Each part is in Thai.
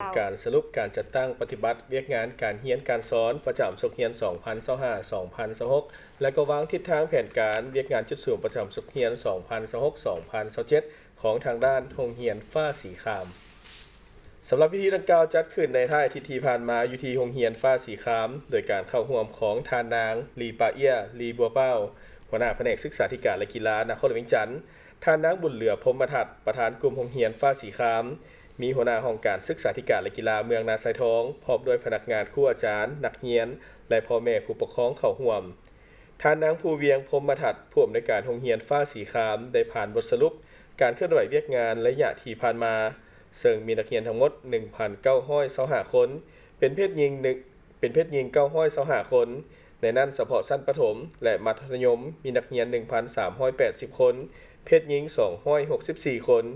การสรุปการจัดตั้งปฏิบัติเวียกงานการเรียนการสอนประจำศุกร์เรียน2025-2026และก็วางทิศทางแผนการเวียกงานจุดสูงประจำศุกร์เรียน2026-2027ของทางด้านโรงเรียนฟ้าสีครามสำหรับพิธีดังกล่าวจัดขึ้นในท่าอาทิตย์ที่ผ่านมาอยู่ที่โรงเรียนฟ้าสีครามโดยการเข้าร่วมของทานนางลีปาเอียลีบัวเป้าหัวหน้าแผนกศึกษาธิการและกีฬานครหลวงเวียงจันทร์ทานนางบุญเหลือพรหมทัศน์ประธานกลุ่มโรงเรียนฟ้าสีครามมีหัวหน้าห้องการศึกษาธิการและกีฬาเมืองนาไซทองพร้อมด้วยพนักงานครูอาจารย์นักเรียนและพ่อแม่ผู้ปกครองเข้าร่วมทานนางภูเวียงพรหมทัศน์ผู้อำนวยการโรงเรียนฟ้าสีครามได้ผ่านบทสรุปการเคลื่อนไหวเวียกงานระยะที่ผ่านมาซึ่งมีนักเรียนทั้งหมด 1,925 คนเป็นเพศหญิง925 คนในนั้นเฉพาะชั้นประถมและมัธยมมีนักเรียน 1,380 คนเพศหญิง264 คน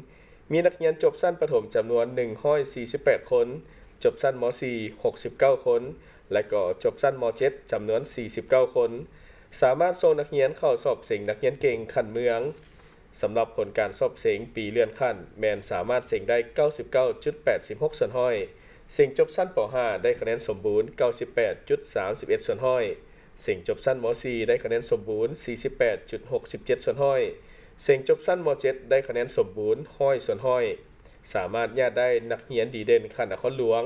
มีนักเรียนจบชั้นประถมจำนวน148 คนจบชั้นม .4 69 คนและก็จบชั้นม .7 จำนวน49 คนสามารถส่งนักเรียนเข้าสอบเสิ่งนักเรียนเก่งขั้นเมืองสำหรับผลการสอบเสียงปีเลื่อนขั้นแมนสามารถเสียงได้ 99.86 ส่วนห้อยเสียงจบชั้นป .5 ได้คะแนนสมบูรณ์ 98.31 ส่วนห้อยเสียงจบชั้นม .4 ได้คะแนนสมบูรณ์ 48.67 ส่วนห้อยเสียงจบชั้นม .7 ได้คะแนนสมบูรณ์ห้อยส่วนห้อยสามารถญาติได้นักเรียนดีเด่นขั้นนครหลวง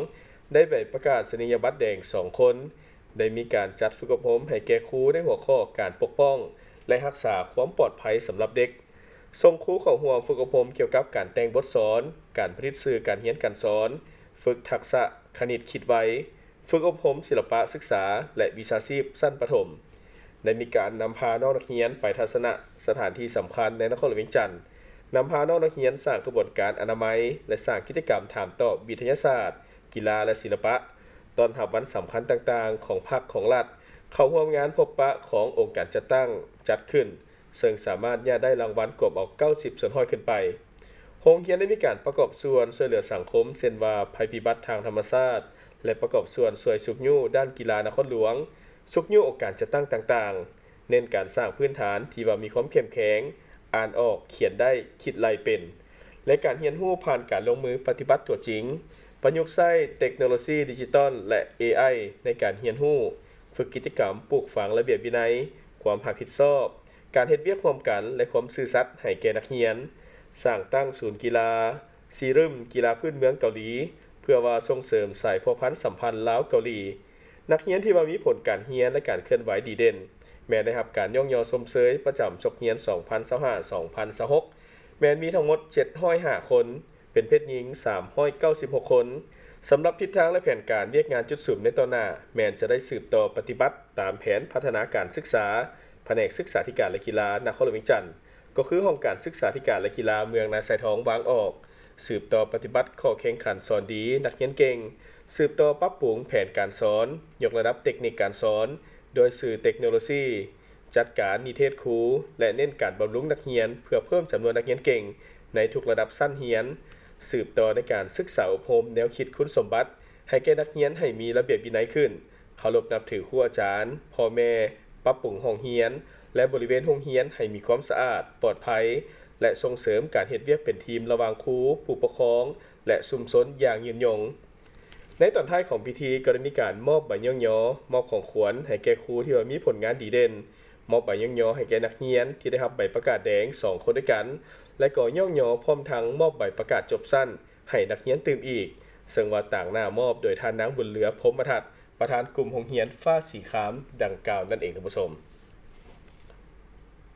ได้ใบประกาศนียบัตรแดง2 คนได้มีการจัดฝึกอบรมให้แก่ครูในหัวข้อการปกป้องและรักษาความปลอดภัยสำหรับเด็กส่งครูเข้าร่วมฝึกอบรมเกี่ยวกับการแต่งบทสอนการผลิตสื่อการเรียนการสอนฝึกทักษะคณิตคิดไวฝึกอบรมศิลปะศึกษาและวิชาชีพชั้นประถมได้มีการนำพาน้องนักเรียนไปทัศนสถานที่สำคัญในนครหลวงเวียงจันทน์นำพาน้องนักเรียนสร้างกระบวนการอนามัยและสร้างกิจกรรมถามตอบวิทยาศาสตร์กีฬาและศิลปะตอนรับวันสำคัญต่างๆของพรรคของรัฐเข้าร่วมงานพบปะขององค์การจัดตั้งจัดขึ้นซึ่งสามารถได้รางวัลกบเอา90 ส่วนห้อยขึ้นไปโรงเรียนได้มีการประกอบส่วนช่วยเหลือสังคมเช่นว่าภัยพิบัติทางธรรมชาติและประกอบส่วนช่วยสุขยู่ด้านกีฬานครหลวงสุขยู่องค์การจัดตั้งต่างๆเน้นการสร้างพื้นฐานที่ว่ามีความเข้มแข็งอ่านออกเขียนได้คิดไล่เป็นและการเรียนรู้ผ่านการลงมือปฏิบัติตัวจริงประยุกต์ใช้เทคโนโลยีดิจิทัลและ AI ในการเรียนรู้ฝึกกิจกรรมปลูกฝังระเบียบวินัยความรับผิดชอบการเฮ็ดเวียกร่วมกันและความซื่อสัตย์ให้แก่นักเรียนสร้างตั้งศูนย์กีฬาซีรึมกีฬาพื้นเมืองเกาหลีเพื่อว่าส่งเสริมสายพัวพันธ์สัมพันธ์ลาวเกาหลีนักเรียนที่ว่ามีผลการเรียนและการเคลื่อนไหวดีเด่นแม้ได้รับการย่องยอชมเชยประจำศุกร์เรียน2025-2026แม้มีทั้งหมด705 คนเป็นเพศหญิง396 คนสำหรับทิศทางและแผนการเรียกงานจุดสูงในต่อหน้าแม้จะได้สืบต่อปฏิบัติตามแผนพัฒนาการศึกษาแผนกศึกษาธิการและกีฬานครหลวงเวียงจันทน์ก็คือห้องการศึกษาธิการและกีฬาเมืองนาไซทองวางออกสืบต่อปฏิบัติข้อแข่งขันสอนดีนักเรียนเก่งสืบต่อปรับปรุงแผนการสอนยกระดับเทคนิคการสอนโดยสื่อเทคโนโลยีจัดการนิเทศครูและเน้นการบำรุงนักเรียนเพื่อเพิ่มจำนวนนักเรียนเก่งในทุกระดับชั้นเรียนสืบต่อในการศึกษาอบรมแนวคิดคุณสมบัติให้แก่นักเรียนให้มีระเบียบวินัยขึ้นเคารพนับถือครูอาจารย์พ่อแม่ปรับปรุงห้องเรียนและบริเวณโรงเรียนให้มีความสะอาดปลอดภัยและส่งเสริมการเฮ็ดเวียกเป็นทีมระหว่างครูผู้ปกครองและชุมชนอย่างยืนยงในตอนท้ายของพิธีก็ได้มีการมอบใบย่องยอมอบของขวัญให้แก่ครูที่ว่ามีผลงานดีเด่นมอบใบย่องยอให้แก่นักเรียนที่ได้รับใบประกาศแดง2 คนด้วยกันและก็ย่องยอพร้อมทั้งมอบใบประกาศจบสั้นให้นักเรียนตื่มอีกซึ่งว่าต่างหน้ามอบโดยท่านนางบุญเหลือพรหมทัศน์ประธานกลุ่มโรงเรียนฟ้าสีครามดังกล่าวนั่นเองท่านผู้ชม